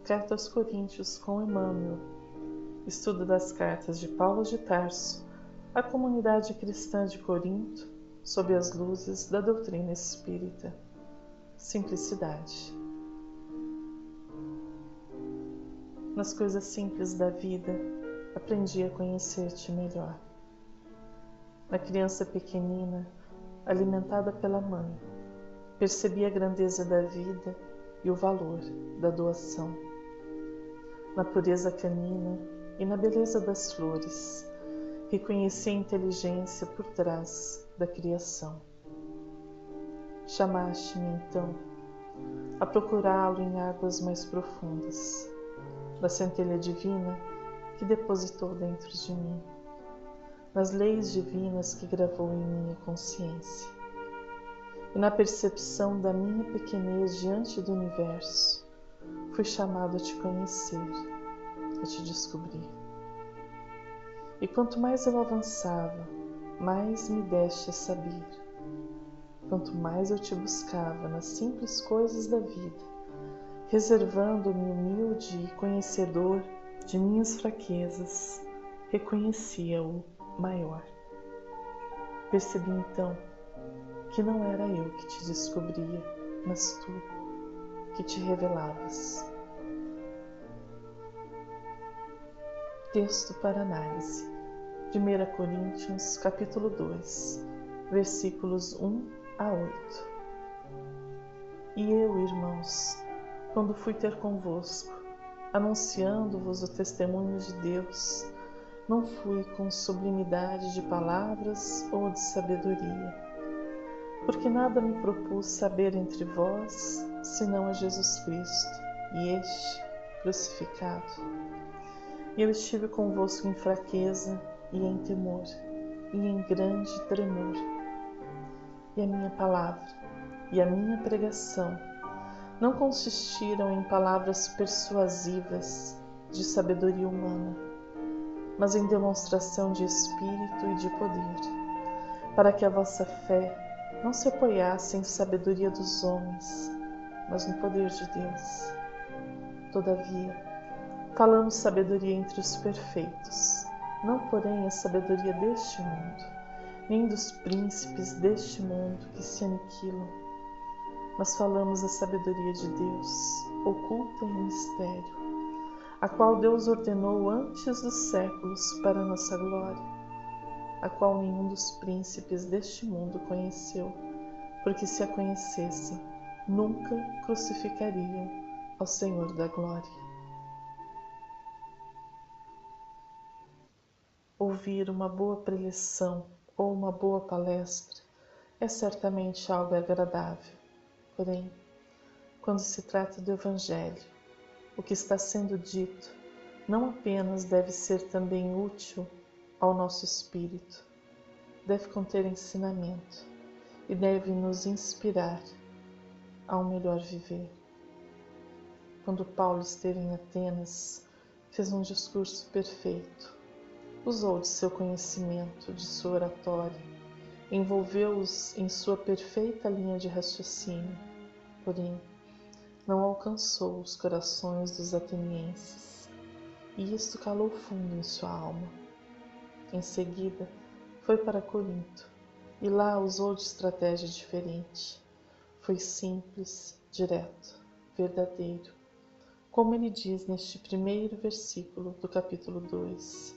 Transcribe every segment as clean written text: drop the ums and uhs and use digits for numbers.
Carta aos Coríntios com Emmanuel. Estudo das cartas de Paulo de Tarso à comunidade cristã de Corinto, sob as luzes da doutrina espírita. Simplicidade. Nas coisas simples da vida, aprendi a conhecer-te melhor. Na criança pequenina, alimentada pela mãe, percebi a grandeza da vida e o valor da doação. Na pureza canina e na beleza das flores, reconheci a inteligência por trás da criação. Chamaste-me, então, a procurá-lo em águas mais profundas, da centelha divina que depositou dentro de mim, nas leis divinas que gravou em minha consciência, e na percepção da minha pequenez diante do universo, fui chamado a te conhecer, a te descobrir. E quanto mais eu avançava, mais me deste a saber. Quanto mais eu te buscava nas simples coisas da vida, reservando-me humilde e conhecedor de minhas fraquezas, reconhecia-o maior. Percebi então que não era eu que te descobria, mas tu que te revelavas. Texto para análise. 1 Coríntios, capítulo 2, versículos 1 a 8. E eu, irmãos, quando fui ter convosco, anunciando-vos o testemunho de Deus, não fui com sublimidade de palavras ou de sabedoria, porque nada me propus saber entre vós, senão a Jesus Cristo, e este crucificado. E eu estive convosco em fraqueza e em temor, e em grande tremor. E a minha palavra e a minha pregação não consistiram em palavras persuasivas de sabedoria humana, mas em demonstração de espírito e de poder, para que a vossa fé não se apoiasse em sabedoria dos homens, mas no poder de Deus. Todavia, falamos sabedoria entre os perfeitos, não porém a sabedoria deste mundo, nem dos príncipes deste mundo que se aniquilam, mas falamos a sabedoria de Deus, oculta em mistério, a qual Deus ordenou antes dos séculos para nossa glória, a qual nenhum dos príncipes deste mundo conheceu, porque se a conhecessem, nunca crucificariam ao Senhor da glória. Ouvir uma boa preleção ou uma boa palestra é certamente algo agradável. Porém, quando se trata do Evangelho, o que está sendo dito não apenas deve ser também útil ao nosso espírito, deve conter ensinamento e deve nos inspirar a um melhor viver. Quando Paulo esteve em Atenas, fez um discurso perfeito. Usou de seu conhecimento, de sua oratória, envolveu-os em sua perfeita linha de raciocínio, porém, não alcançou os corações dos atenienses, e isto calou fundo em sua alma. Em seguida, foi para Corinto, e lá usou de estratégia diferente. Foi simples, direto, verdadeiro, como ele diz neste primeiro versículo do capítulo 2.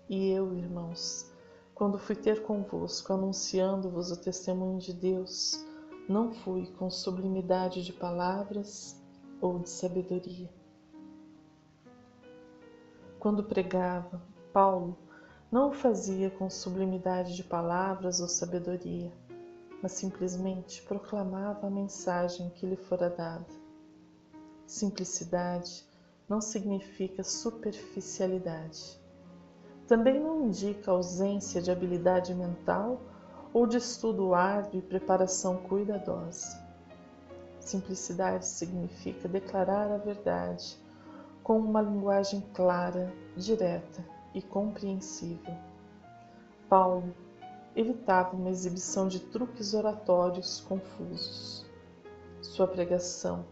E eu, irmãos, quando fui ter convosco, anunciando-vos o testemunho de Deus, não fui com sublimidade de palavras ou de sabedoria. Quando pregava, Paulo não o fazia com sublimidade de palavras ou sabedoria, mas simplesmente proclamava a mensagem que lhe fora dada. Simplicidade não significa superficialidade. Também não indica ausência de habilidade mental ou de estudo árduo e preparação cuidadosa. Simplicidade significa declarar a verdade com uma linguagem clara, direta e compreensível. Paulo evitava uma exibição de truques oratórios confusos. Sua pregação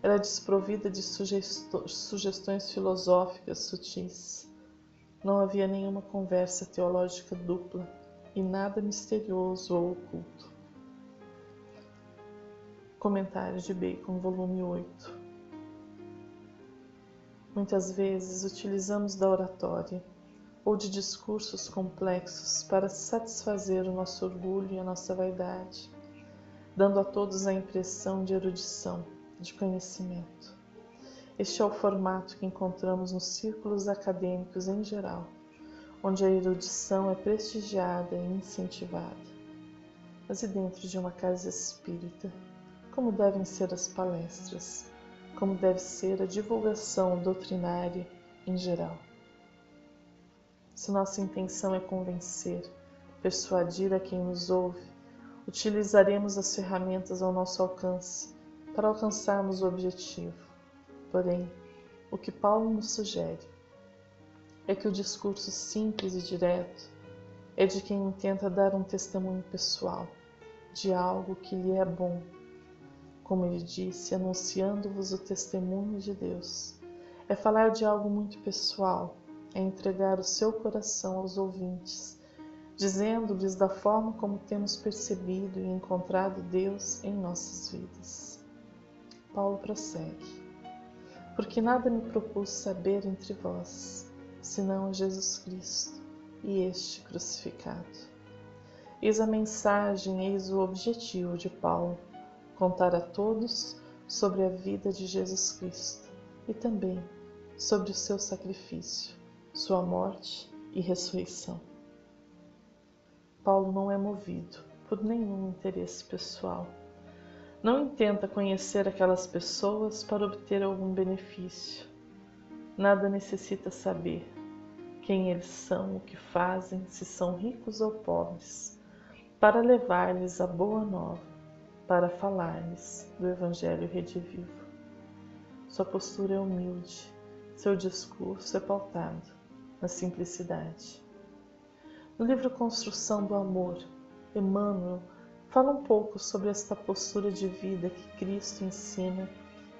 Era desprovida de sugestões filosóficas sutis. Não havia nenhuma conversa teológica dupla e nada misterioso ou oculto. Comentário de Bacon, volume 8. Muitas vezes utilizamos da oratória ou de discursos complexos para satisfazer o nosso orgulho e a nossa vaidade, dando a todos a impressão de erudição, de conhecimento. Este é o formato que encontramos nos círculos acadêmicos em geral, onde a erudição é prestigiada e incentivada. Mas e dentro de uma casa espírita? Como devem ser as palestras? Como deve ser a divulgação doutrinária em geral? Se nossa intenção é convencer, persuadir a quem nos ouve, utilizaremos as ferramentas ao nosso alcance para alcançarmos o objetivo. Porém, o que Paulo nos sugere é que o discurso simples e direto é de quem tenta dar um testemunho pessoal de algo que lhe é bom. Como ele disse, anunciando-vos o testemunho de Deus. É falar de algo muito pessoal, é entregar o seu coração aos ouvintes, dizendo-lhes da forma como temos percebido e encontrado Deus em nossas vidas. Paulo prossegue: porque nada me propus saber entre vós, senão a Jesus Cristo e este crucificado. Eis a mensagem, eis o objetivo de Paulo, contar a todos sobre a vida de Jesus Cristo e também sobre o seu sacrifício, sua morte e ressurreição. Paulo não é movido por nenhum interesse pessoal. Não intenta conhecer aquelas pessoas para obter algum benefício. Nada necessita saber quem eles são, o que fazem, se são ricos ou pobres, para levar-lhes a boa nova, para falar-lhes do Evangelho redivivo. Sua postura é humilde, seu discurso é pautado na simplicidade. No livro Construção do Amor, Emmanuel fala um pouco sobre esta postura de vida que Cristo ensina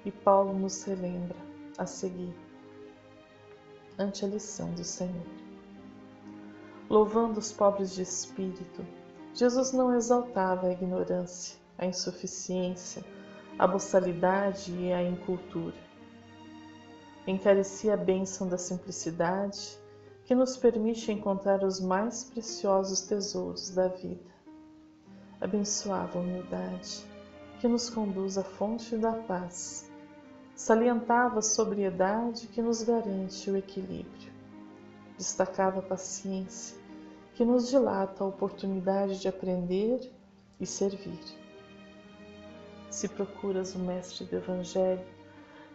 e Paulo nos relembra a seguir, ante a lição do Senhor. Louvando os pobres de espírito, Jesus não exaltava a ignorância, a insuficiência, a boçalidade e a incultura. Encarecia a bênção da simplicidade, que nos permite encontrar os mais preciosos tesouros da vida. Abençoava a humildade, que nos conduz à fonte da paz. Salientava a sobriedade, que nos garante o equilíbrio. Destacava a paciência, que nos dilata a oportunidade de aprender e servir. Se procuras o Mestre do Evangelho,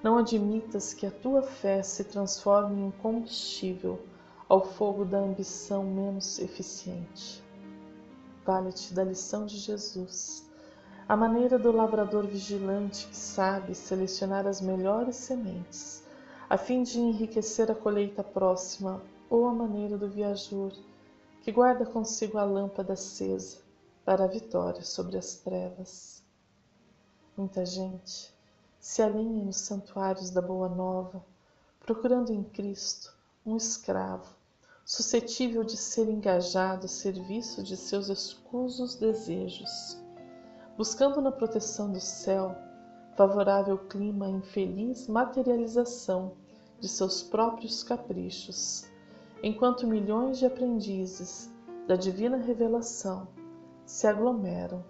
não admitas que a tua fé se transforme em combustível ao fogo da ambição menos eficiente. Vale-te da lição de Jesus, a maneira do lavrador vigilante que sabe selecionar as melhores sementes, a fim de enriquecer a colheita próxima, ou a maneira do viajor, que guarda consigo a lâmpada acesa para a vitória sobre as trevas. Muita gente se alinha nos santuários da Boa Nova, procurando em Cristo um escravo, suscetível de ser engajado a serviço de seus escusos desejos, buscando na proteção do céu favorável clima à infeliz materialização de seus próprios caprichos, enquanto milhões de aprendizes da divina revelação se aglomeram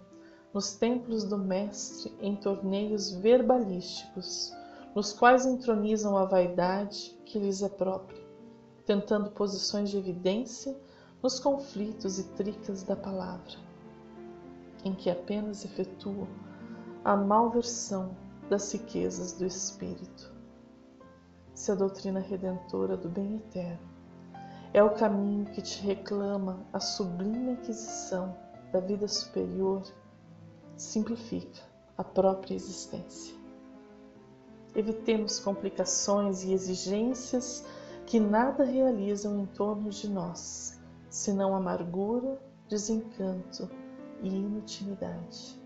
nos templos do Mestre em torneios verbalísticos, nos quais entronizam a vaidade que lhes é própria, tentando posições de evidência nos conflitos e tricas da palavra, em que apenas efetuam a malversão das riquezas do espírito. Se a doutrina redentora do bem eterno é o caminho que te reclama a sublime aquisição da vida superior, simplifica a própria existência. Evitemos complicações e exigências que nada realizam em torno de nós, senão amargura, desencanto e inutilidade.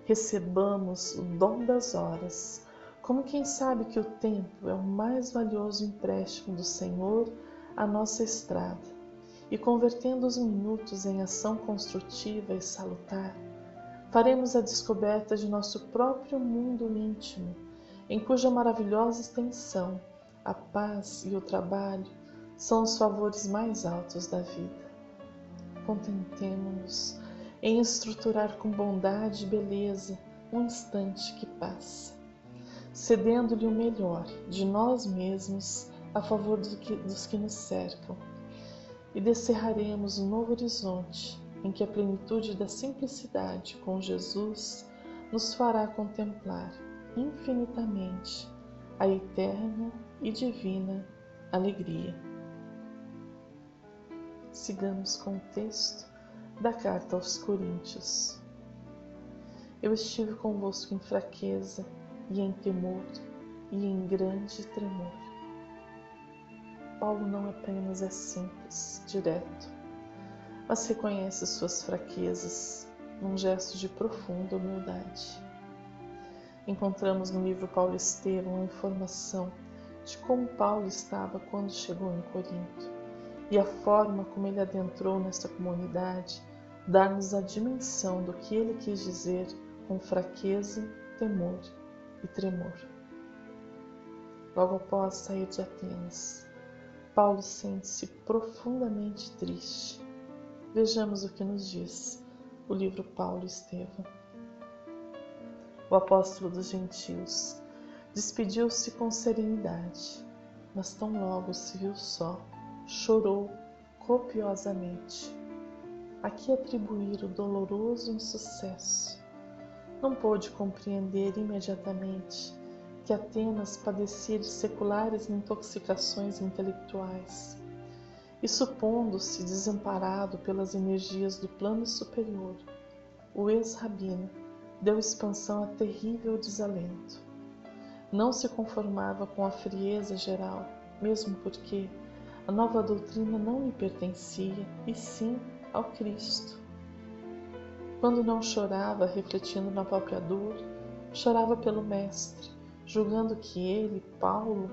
Recebamos o dom das horas, como quem sabe que o tempo é o mais valioso empréstimo do Senhor à nossa estrada, e convertendo os minutos em ação construtiva e salutar, faremos a descoberta de nosso próprio mundo íntimo, em cuja maravilhosa extensão a paz e o trabalho são os favores mais altos da vida. Contentemo-nos em estruturar com bondade e beleza um instante que passa, cedendo-lhe o melhor de nós mesmos a favor dos que nos cercam, e descerraremos um novo horizonte em que a plenitude da simplicidade com Jesus nos fará contemplar infinitamente a eterna e divina alegria. Sigamos com o texto da carta aos Coríntios. Eu estive convosco em fraqueza e em temor e em grande tremor. Paulo não apenas é simples, direto, mas reconhece suas fraquezas num gesto de profunda humildade. Encontramos no livro Paulo Estevão a informação de como Paulo estava quando chegou em Corinto, e a forma como ele adentrou nesta comunidade dá-nos a dimensão do que ele quis dizer com fraqueza, temor e tremor. Logo após sair de Atenas, Paulo sente-se profundamente triste. Vejamos o que nos diz o livro Paulo Estevão. O apóstolo dos gentios despediu-se com serenidade, mas tão logo se viu só, chorou copiosamente. A que atribuir o doloroso insucesso? Não pôde compreender imediatamente que Atenas padecia de seculares intoxicações intelectuais, e supondo-se desamparado pelas energias do plano superior, o ex-rabino deu expansão a terrível desalento. Não se conformava com a frieza geral, mesmo porque a nova doutrina não lhe pertencia, e sim ao Cristo. Quando não chorava refletindo na própria dor, chorava pelo Mestre, julgando que ele, Paulo,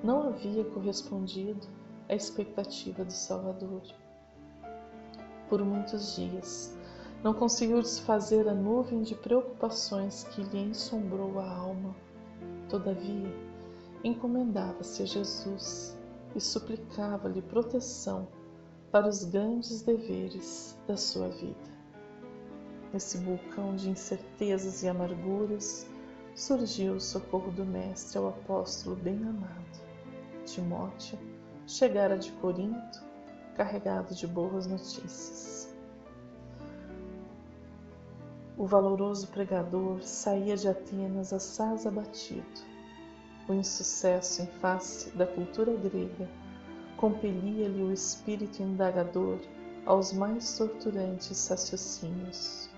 não havia correspondido à expectativa do Salvador. Por muitos dias, não conseguiu desfazer a nuvem de preocupações que lhe ensombrou a alma. Todavia, encomendava-se a Jesus e suplicava-lhe proteção para os grandes deveres da sua vida. Nesse vulcão de incertezas e amarguras, surgiu o socorro do Mestre ao apóstolo bem-amado. Timóteo chegara de Corinto, carregado de boas notícias. O valoroso pregador saía de Atenas assaz abatido. O insucesso em face da cultura grega compelia-lhe o espírito indagador aos mais torturantes raciocínios.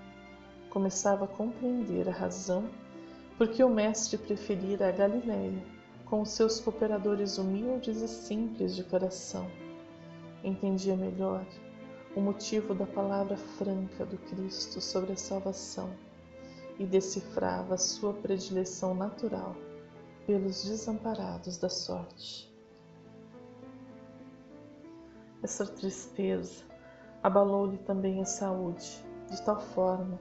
Começava a compreender a razão porque o mestre preferira a Galiléia, com os seus cooperadores humildes e simples de coração. Entendia melhor o motivo da palavra franca do Cristo sobre a salvação e decifrava a sua predileção natural pelos desamparados da sorte. Essa tristeza abalou-lhe também a saúde, de tal forma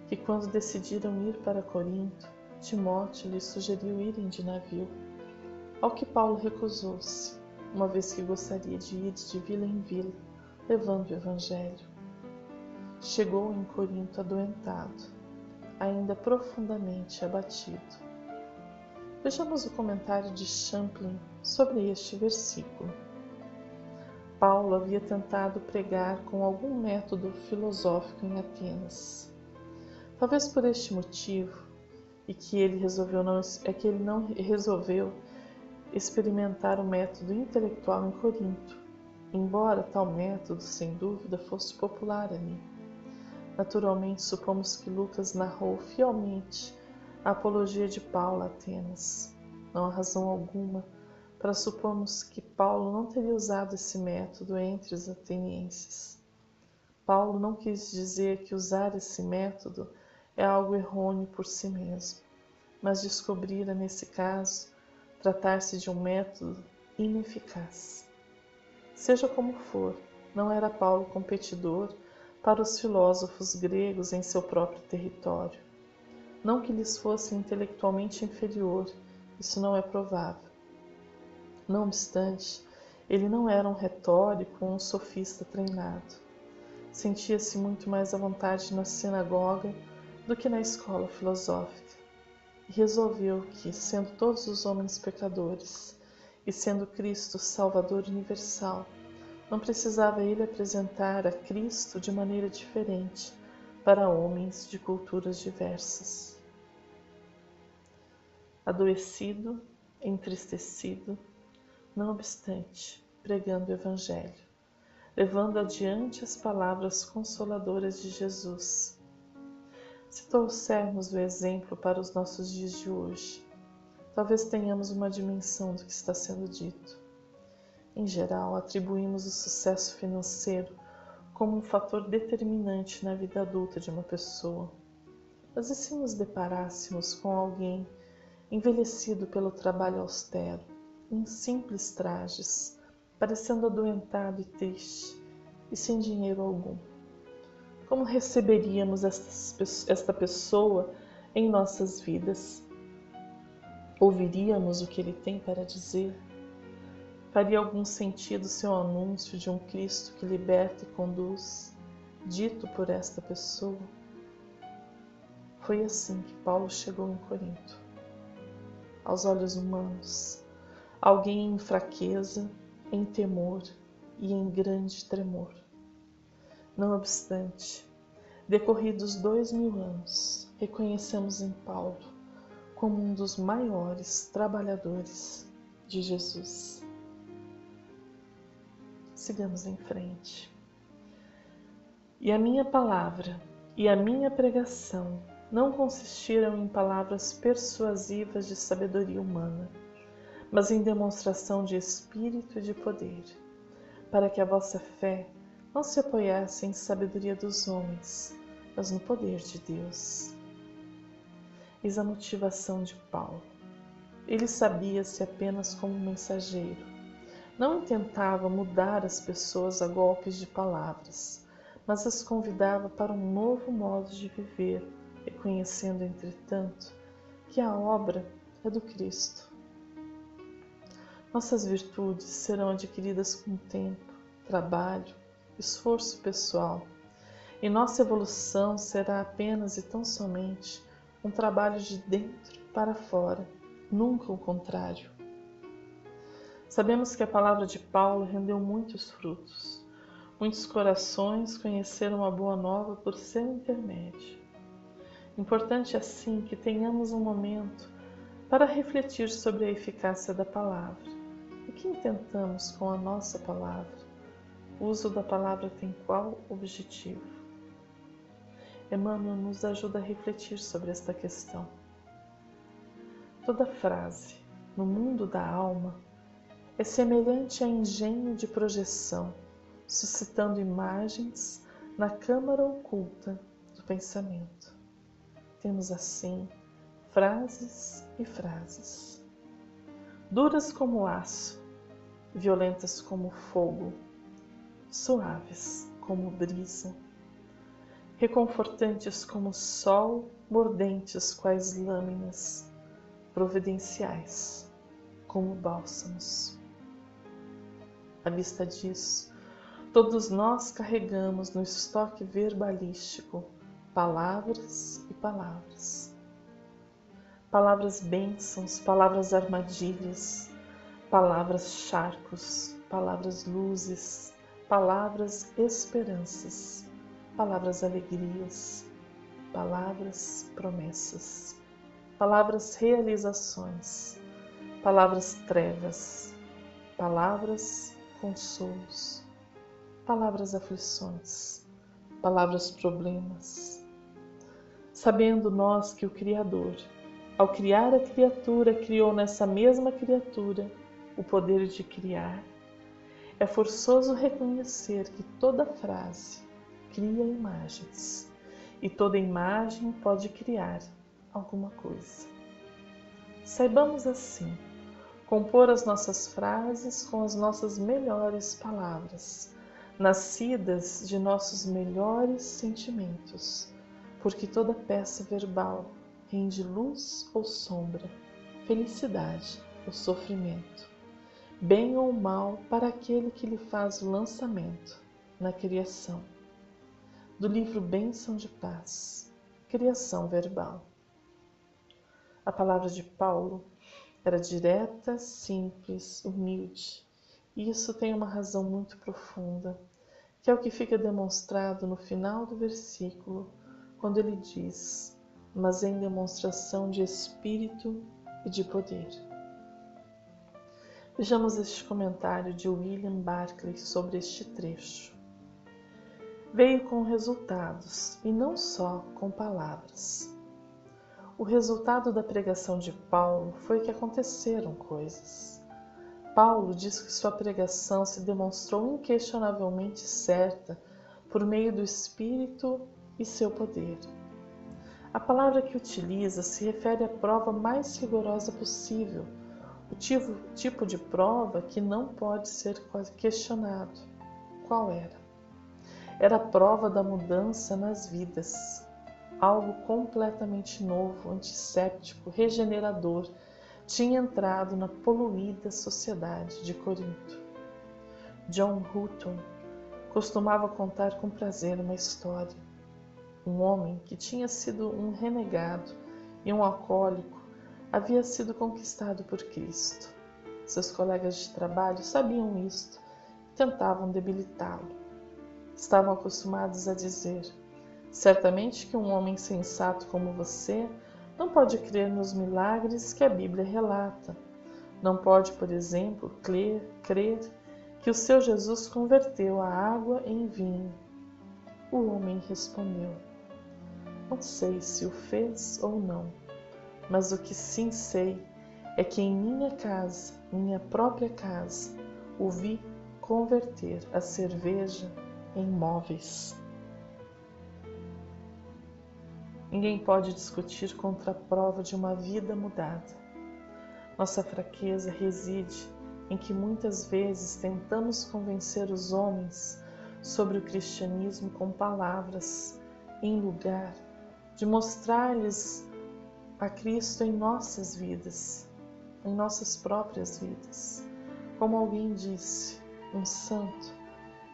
que, quando decidiram ir para Corinto, Timóteo lhe sugeriu irem de navio, ao que Paulo recusou-se, uma vez que gostaria de ir de vila em vila, levando o Evangelho. Chegou em Corinto adoentado, ainda profundamente abatido. Vejamos o comentário de Champlin sobre este versículo. Paulo havia tentado pregar com algum método filosófico em Atenas. Talvez por este motivo, e que ele não resolveu experimentar o método intelectual em Corinto, embora tal método, sem dúvida, fosse popular ali. Naturalmente, supomos que Lucas narrou fielmente a apologia de Paulo a Atenas. Não há razão alguma para supormos que Paulo não teria usado esse método entre os atenienses. Paulo não quis dizer que usar esse método é algo errôneo por si mesmo, mas descobrira, nesse caso, tratar-se de um método ineficaz. Seja como for, não era Paulo competidor para os filósofos gregos em seu próprio território. Não que lhes fosse intelectualmente inferior, isso não é provável. Não obstante, ele não era um retórico ou um sofista treinado. Sentia-se muito mais à vontade na sinagoga do que na escola filosófica, e resolveu que, sendo todos os homens pecadores, e sendo Cristo Salvador universal, não precisava ele apresentar a Cristo de maneira diferente para homens de culturas diversas. Adoecido, entristecido, não obstante, pregando o Evangelho, levando adiante as palavras consoladoras de Jesus. Se trouxermos o exemplo para os nossos dias de hoje, talvez tenhamos uma dimensão do que está sendo dito. Em geral, atribuímos o sucesso financeiro como um fator determinante na vida adulta de uma pessoa. Mas e se nos deparássemos com alguém envelhecido pelo trabalho austero, em simples trajes, parecendo adoentado e triste, e sem dinheiro algum? Como receberíamos esta pessoa em nossas vidas? Ouviríamos o que ele tem para dizer? Faria algum sentido seu anúncio de um Cristo que liberta e conduz, dito por esta pessoa? Foi assim que Paulo chegou em Corinto. Aos olhos humanos, alguém em fraqueza, em temor e em grande tremor. Não obstante, decorridos 2000 anos, reconhecemos em Paulo como um dos maiores trabalhadores de Jesus. Sigamos em frente. E a minha palavra e a minha pregação não consistiram em palavras persuasivas de sabedoria humana, mas em demonstração de espírito e de poder, para que a vossa fé não se apoiasse em sabedoria dos homens, mas no poder de Deus. Eis a motivação de Paulo. Ele sabia-se apenas como um mensageiro. Não intentava mudar as pessoas a golpes de palavras, mas as convidava para um novo modo de viver, reconhecendo, entretanto, que a obra é do Cristo. Nossas virtudes serão adquiridas com tempo, trabalho, esforço pessoal, e nossa evolução será apenas e tão somente um trabalho de dentro para fora, nunca o contrário. Sabemos que a palavra de Paulo rendeu muitos frutos. Muitos corações conheceram a boa nova por seu intermédio. Importante assim que tenhamos um momento para refletir sobre a eficácia da palavra. O que intentamos com a nossa palavra? O uso da palavra tem qual objetivo? Emmanuel nos ajuda a refletir sobre esta questão. Toda frase, no mundo da alma, é semelhante a engenho de projeção, suscitando imagens na câmara oculta do pensamento. Temos assim frases e frases, duras como aço, violentas como fogo, suaves como brisa, reconfortantes como sol, mordentes quais lâminas, providenciais como bálsamos. À vista disso, todos nós carregamos no estoque verbalístico palavras e palavras. Palavras bênçãos, palavras armadilhas, palavras charcos, palavras luzes, palavras esperanças, palavras alegrias, palavras promessas, palavras realizações, palavras trevas, palavras consolos, palavras aflições, palavras problemas. Sabendo nós que o Criador, ao criar a criatura, criou nessa mesma criatura o poder de criar, é forçoso reconhecer que toda frase cria imagens e toda imagem pode criar alguma coisa. Saibamos assim compor as nossas frases com as nossas melhores palavras, nascidas de nossos melhores sentimentos, porque toda peça verbal rende luz ou sombra, felicidade ou sofrimento, bem ou mal para aquele que lhe faz o lançamento na criação. Do livro Bênção de Paz, Criação Verbal. A palavra de Paulo era direta, simples, humilde, e isso tem uma razão muito profunda, que é o que fica demonstrado no final do versículo, quando ele diz: mas em demonstração de espírito e de poder. Vejamos este comentário de William Barclay sobre este trecho. Veio com resultados e não só com palavras. O resultado da pregação de Paulo foi que aconteceram coisas. Paulo diz que sua pregação se demonstrou inquestionavelmente certa por meio do Espírito e seu poder. A palavra que utiliza se refere à prova mais rigorosa possível, o tipo de prova que não pode ser questionado. Qual era? Era a prova da mudança nas vidas, algo completamente novo, antisséptico, regenerador, tinha entrado na poluída sociedade de Corinto. John Hutton costumava contar com prazer uma história. Um homem que tinha sido um renegado e um alcoólico havia sido conquistado por Cristo. Seus colegas de trabalho sabiam isto e tentavam debilitá-lo. Estavam acostumados a dizer: certamente que um homem sensato como você não pode crer nos milagres que a Bíblia relata. Não pode, por exemplo, crer que o seu Jesus converteu a água em vinho. O homem respondeu: não sei se o fez ou não, mas o que sim sei é que em minha casa, minha própria casa, o vi converter a cerveja em móveis. Ninguém pode discutir contra a prova de uma vida mudada. Nossa fraqueza reside em que muitas vezes tentamos convencer os homens sobre o cristianismo com palavras, em lugar de mostrar-lhes a Cristo em nossas vidas, em nossas próprias vidas. Como alguém disse, um santo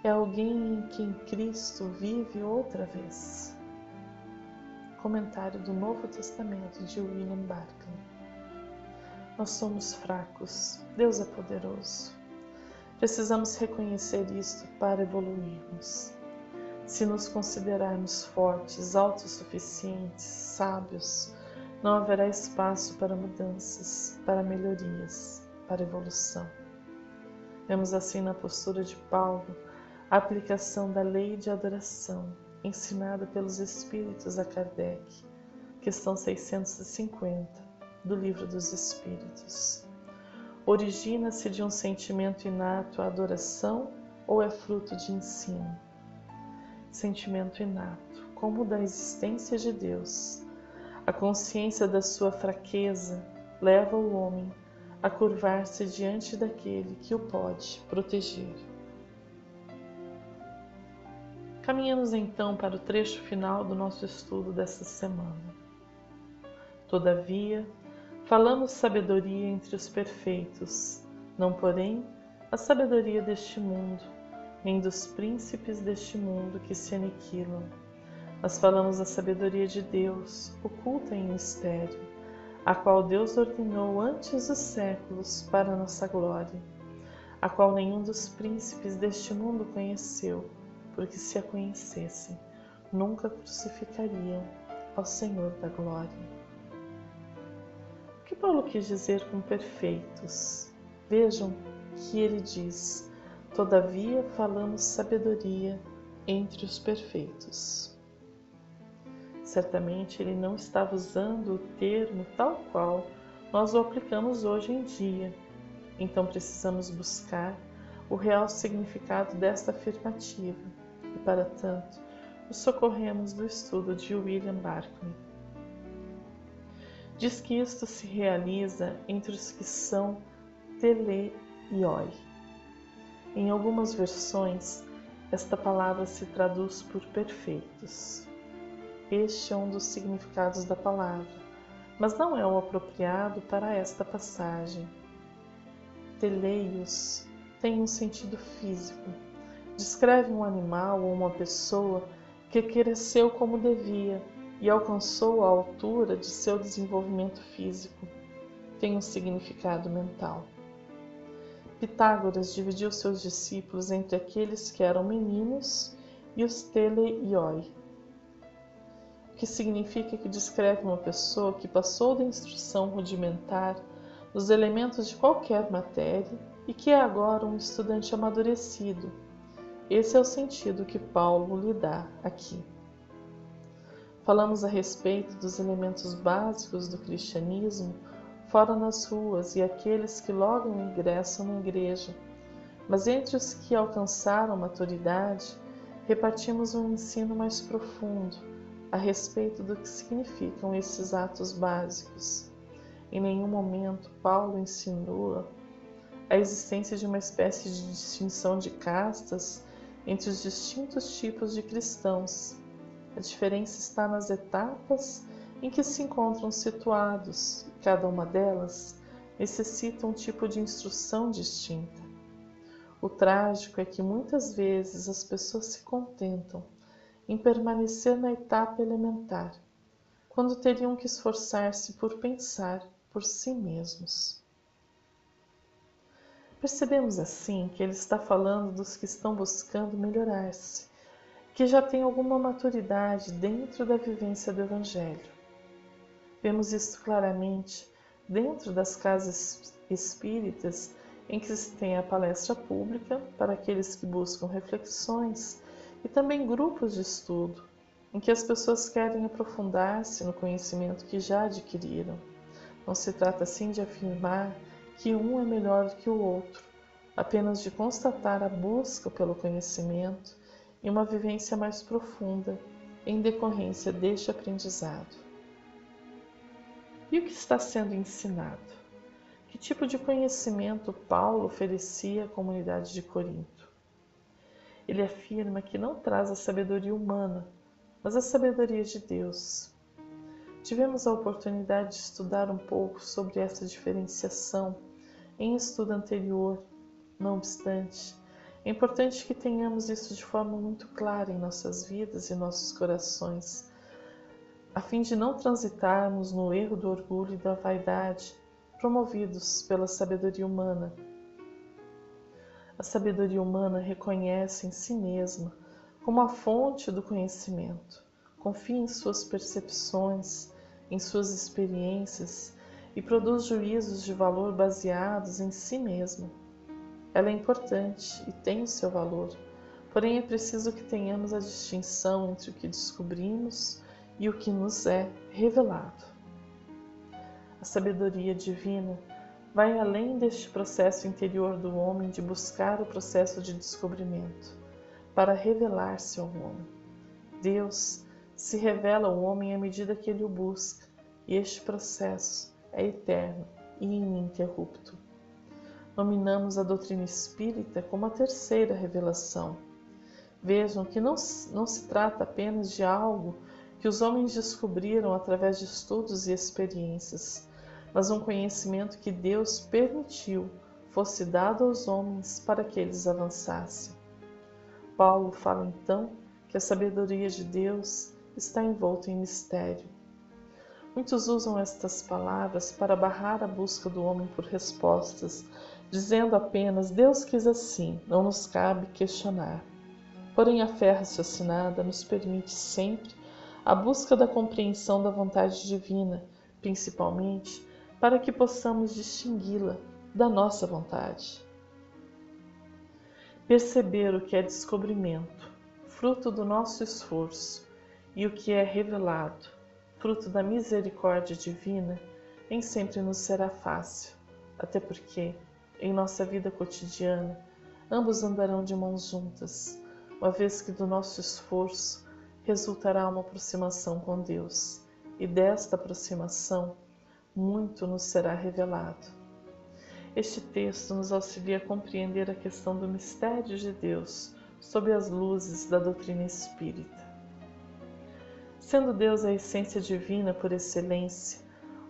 é alguém em quem Cristo vive outra vez. Comentário do Novo Testamento de William Barclay. Nós somos fracos, Deus é poderoso. Precisamos reconhecer isto para evoluirmos. Se nos considerarmos fortes, autossuficientes, sábios, não haverá espaço para mudanças, para melhorias, para evolução. Vemos assim na postura de Paulo a aplicação da lei de adoração, ensinada pelos Espíritos a Kardec, questão 650, do Livro dos Espíritos. Origina-se de um sentimento inato à adoração ou é fruto de ensino? Sentimento inato, como o da existência de Deus. A consciência da sua fraqueza leva o homem a curvar-se diante daquele que o pode proteger. Caminhamos então para o trecho final do nosso estudo desta semana. Todavia, falamos sabedoria entre os perfeitos, não porém a sabedoria deste mundo, nem dos príncipes deste mundo que se aniquilam. Mas falamos a sabedoria de Deus, oculta em mistério, a qual Deus ordenou antes dos séculos para nossa glória, a qual nenhum dos príncipes deste mundo conheceu, porque se a conhecessem, nunca crucificariam ao Senhor da glória. O que Paulo quis dizer com perfeitos? Vejam que ele diz: todavia falamos sabedoria entre os perfeitos. Certamente ele não estava usando o termo tal qual nós o aplicamos hoje em dia. Então precisamos buscar o real significado desta afirmativa e, para tanto, nos socorremos do estudo de William Barclay. diz que isto se realiza entre os que são teleioi. Em algumas versões, esta palavra se traduz por perfeitos. Este é um dos significados da palavra, mas não é o apropriado para esta passagem. Teleios tem um sentido físico. Descreve um animal ou uma pessoa que cresceu como devia e alcançou a altura de seu desenvolvimento físico. Tem um significado mental. Pitágoras dividiu seus discípulos entre aqueles que eram meninos e os teleioi, o que significa que descreve uma pessoa que passou da instrução rudimentar dos elementos de qualquer matéria e que é agora um estudante amadurecido. Esse é o sentido que Paulo lhe dá aqui. Falamos a respeito dos elementos básicos do cristianismo fora nas ruas e aqueles que logo ingressam na igreja, mas entre os que alcançaram maturidade, repartimos um ensino mais profundo a respeito do que significam esses atos básicos. Em nenhum momento Paulo insinua a existência de uma espécie de distinção de castas entre os distintos tipos de cristãos. A diferença está nas etapas em que se encontram situados, e cada uma delas necessita um tipo de instrução distinta. O trágico é que muitas vezes as pessoas se contentam em permanecer na etapa elementar, quando teriam que esforçar-se por pensar por si mesmos. Percebemos assim que ele está falando dos que estão buscando melhorar-se, que já têm alguma maturidade dentro da vivência do Evangelho. Vemos isso claramente dentro das casas espíritas em que se tem a palestra pública para aqueles que buscam reflexões e também grupos de estudo, em que as pessoas querem aprofundar-se no conhecimento que já adquiriram. Não se trata assim de afirmar que um é melhor que o outro, apenas de constatar a busca pelo conhecimento e uma vivência mais profunda em decorrência deste aprendizado. E o que está sendo ensinado? Que tipo de conhecimento Paulo oferecia à comunidade de Corinto? Ele afirma que não traz a sabedoria humana, mas a sabedoria de Deus. Tivemos a oportunidade de estudar um pouco sobre essa diferenciação em estudo anterior. Não obstante, é importante que tenhamos isso de forma muito clara em nossas vidas e nossos corações, a fim de não transitarmos no erro do orgulho e da vaidade promovidos pela sabedoria humana. A sabedoria humana reconhece em si mesma como a fonte do conhecimento, confia em suas percepções, em suas experiências e produz juízos de valor baseados em si mesma. Ela é importante e tem o seu valor, porém é preciso que tenhamos a distinção entre o que descobrimos e o que nos é revelado. A sabedoria divina vai além deste processo interior do homem de buscar o processo de descobrimento, para revelar-se ao homem. Deus se revela ao homem à medida que ele o busca, e este processo é eterno e ininterrupto. Nominamos a doutrina espírita como a terceira revelação. Vejam que não se trata apenas de algo que os homens descobriram através de estudos e experiências, mas um conhecimento que Deus permitiu fosse dado aos homens para que eles avançassem. Paulo fala então que a sabedoria de Deus está envolta em mistério. Muitos usam estas palavras para barrar a busca do homem por respostas, dizendo apenas Deus quis assim, não nos cabe questionar. Porém, a fé raciocinada nos permite sempre a busca da compreensão da vontade divina, principalmente para que possamos distingui-la da nossa vontade. Perceber o que é descobrimento, fruto do nosso esforço, e o que é revelado, fruto da misericórdia divina, nem sempre nos será fácil, até porque, em nossa vida cotidiana, ambos andarão de mãos juntas, uma vez que do nosso esforço resultará uma aproximação com Deus, e desta aproximação muito nos será revelado. Este texto nos auxilia a compreender a questão do mistério de Deus sob as luzes da doutrina espírita. Sendo Deus a essência divina por excelência,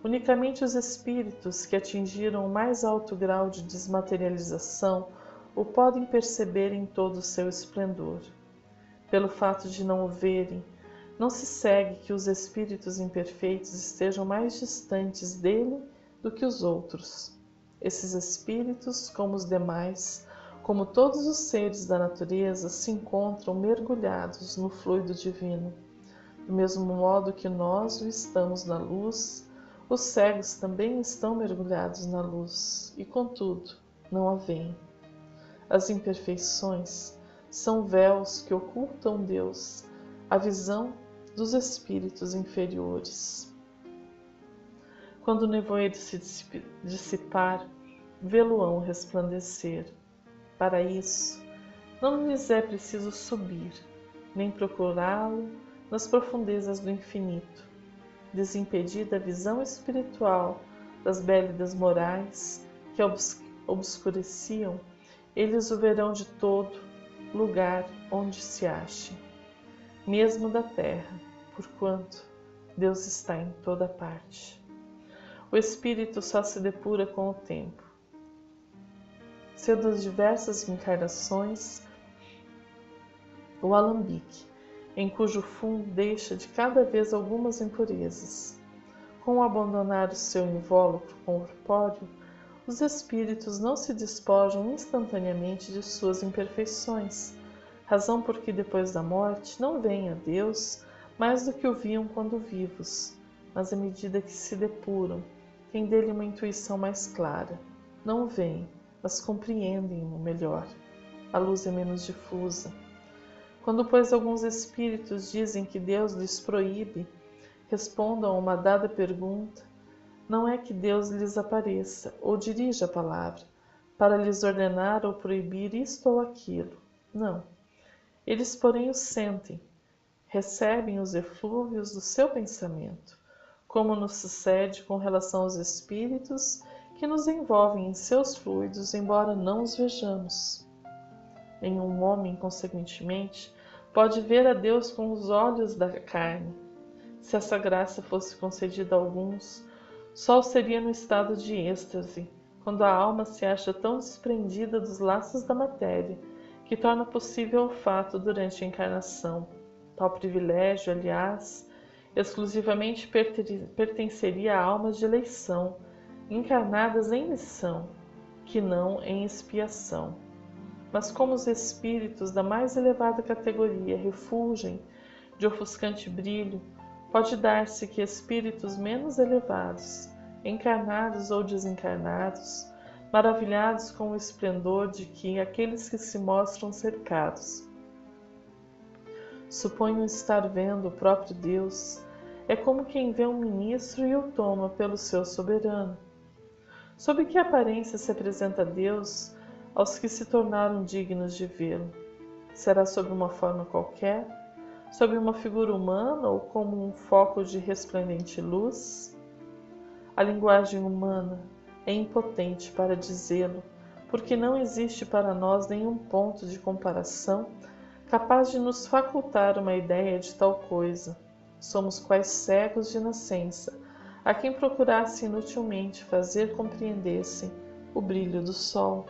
unicamente os espíritos que atingiram o mais alto grau de desmaterialização o podem perceber em todo o seu esplendor. Pelo fato de não o verem, não se segue que os espíritos imperfeitos estejam mais distantes dele do que os outros. Esses espíritos, como os demais, como todos os seres da natureza, se encontram mergulhados no fluido divino. Do mesmo modo que nós o estamos na luz, os cegos também estão mergulhados na luz e, contudo, não a veem. As imperfeições são véus que ocultam Deus, a visão dos espíritos inferiores. Quando o nevoeiro se dissipar, vê-lo-ão resplandecer. Para isso, não lhes é preciso subir, nem procurá-lo nas profundezas do infinito. Desimpedida a visão espiritual das bélidas morais que obscureciam, eles o verão de todo lugar onde se ache, mesmo da terra, porquanto Deus está em toda parte. O espírito só se depura com o tempo. Seu das diversas encarnações, o alambique, em cujo fundo deixa de cada vez algumas impurezas. Com o abandonar o seu invólucro corpóreo, os espíritos não se despojam instantaneamente de suas imperfeições, razão por que depois da morte não veem a Deus mais do que o viam quando vivos, mas à medida que se depuram, têm dele uma intuição mais clara. Não o veem, mas compreendem-o melhor. A luz é menos difusa. Quando, pois, alguns espíritos dizem que Deus lhes proíbe, respondam a uma dada pergunta, não é que Deus lhes apareça ou dirija a palavra, para lhes ordenar ou proibir isto ou aquilo. Não. Eles, porém, o sentem, recebem os eflúvios do seu pensamento, como nos sucede com relação aos espíritos que nos envolvem em seus fluidos, embora não os vejamos. Nenhum homem, consequentemente, pode ver a Deus com os olhos da carne. Se essa graça fosse concedida a alguns, só seria no estado de êxtase, quando a alma se acha tão desprendida dos laços da matéria, que torna possível o fato durante a encarnação. Tal privilégio, aliás, exclusivamente pertenceria a almas de eleição, encarnadas em missão, que não em expiação. Mas como os espíritos da mais elevada categoria refulgem de ofuscante brilho, pode dar-se que espíritos menos elevados, encarnados ou desencarnados, maravilhados com o esplendor de que aqueles que se mostram cercados suponham estar vendo o próprio Deus, é como quem vê um ministro e o toma pelo seu soberano. Sob que aparência se apresenta Deus aos que se tornaram dignos de vê-lo? Será sob uma forma qualquer? Sob uma figura humana ou como um foco de resplendente luz? A linguagem humana é impotente para dizê-lo, porque não existe para nós nenhum ponto de comparação capaz de nos facultar uma ideia de tal coisa. Somos quais cegos de nascença, a quem procurasse inutilmente fazer compreendessem o brilho do sol.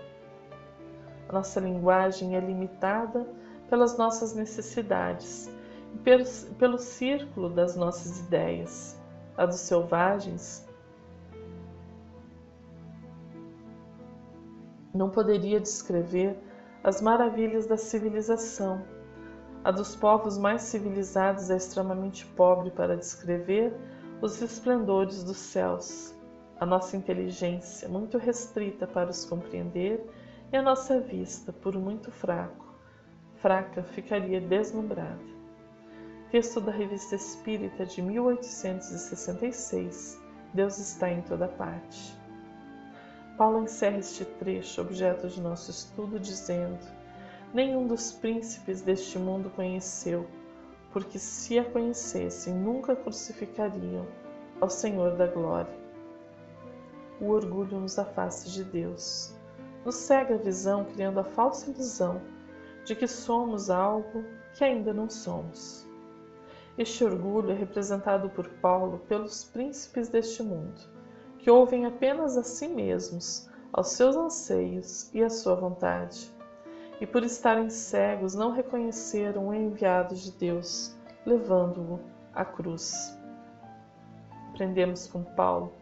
A nossa linguagem é limitada pelas nossas necessidades e pelo círculo das nossas ideias. A dos selvagens não poderia descrever as maravilhas da civilização. A dos povos mais civilizados é extremamente pobre para descrever os esplendores dos céus. A nossa inteligência, muito restrita para os compreender, e a nossa vista, por muito fraca, ficaria deslumbrada. Texto da Revista Espírita de 1866. Deus está em toda parte. Paulo encerra este trecho, objeto de nosso estudo, dizendo: nenhum dos príncipes deste mundo conheceu, porque se a conhecessem, nunca crucificariam ao Senhor da Glória. o orgulho nos afasta de Deus, nos cega a visão, criando a falsa ilusão de que somos algo que ainda não somos. Este orgulho é representado por Paulo pelos príncipes deste mundo, que ouvem apenas a si mesmos, aos seus anseios e à sua vontade, e por estarem cegos não reconheceram o enviado de Deus, levando-o à cruz. Aprendemos com Paulo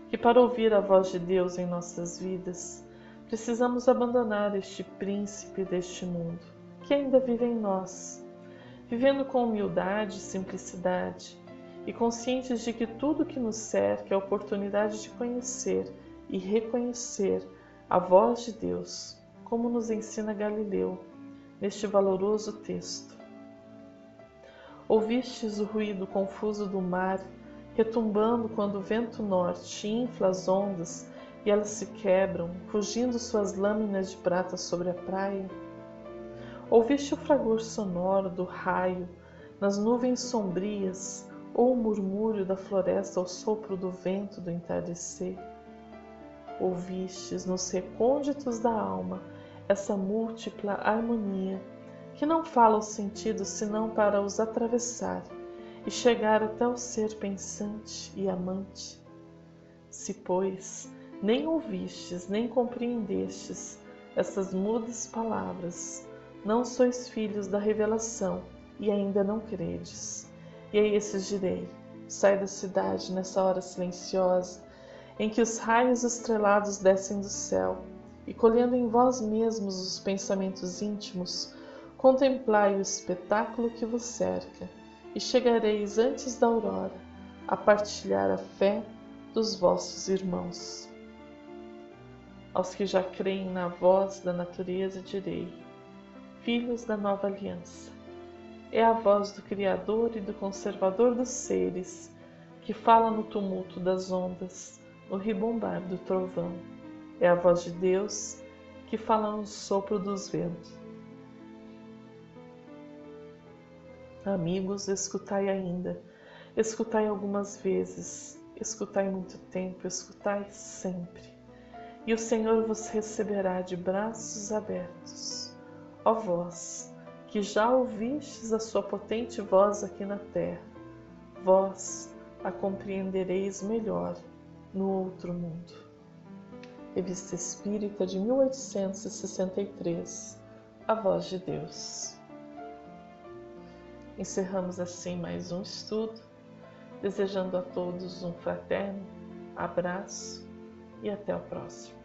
que para ouvir a voz de Deus em nossas vidas, precisamos abandonar este príncipe deste mundo, que ainda vive em nós, vivendo com humildade e simplicidade, e conscientes de que tudo que nos cerca é a oportunidade de conhecer e reconhecer a voz de Deus, como nos ensina Galileu neste valoroso texto. Ouvistes o ruído confuso do mar, retumbando quando o vento norte infla as ondas e elas se quebram, rugindo suas lâminas de prata sobre a praia? Ouviste o fragor sonoro do raio nas nuvens sombrias, ou o murmúrio da floresta ao sopro do vento do entardecer? Ouvistes nos recônditos da alma essa múltipla harmonia, que não fala os sentidos senão para os atravessar e chegar até o ser pensante e amante? Se, pois, nem ouvistes nem compreendestes essas mudas palavras, não sois filhos da revelação e ainda não credes. E a esses direi: sai da cidade nessa hora silenciosa, em que os raios estrelados descem do céu, e colhendo em vós mesmos os pensamentos íntimos, contemplai o espetáculo que vos cerca, e chegareis antes da aurora a partilhar a fé dos vossos irmãos. Aos que já creem na voz da natureza direi: filhos da nova aliança. É a voz do Criador e do Conservador dos seres, que fala no tumulto das ondas, no ribombar do trovão. É a voz de Deus, que fala no sopro dos ventos. Amigos, escutai ainda, escutai algumas vezes, escutai muito tempo, escutai sempre. E o Senhor vos receberá de braços abertos. Ó vós, que já ouvistes a sua potente voz aqui na terra, vós a compreendereis melhor no outro mundo. Revista Espírita de 1863, A Voz de Deus. Encerramos assim mais um estudo, desejando a todos um fraterno abraço e até o próximo.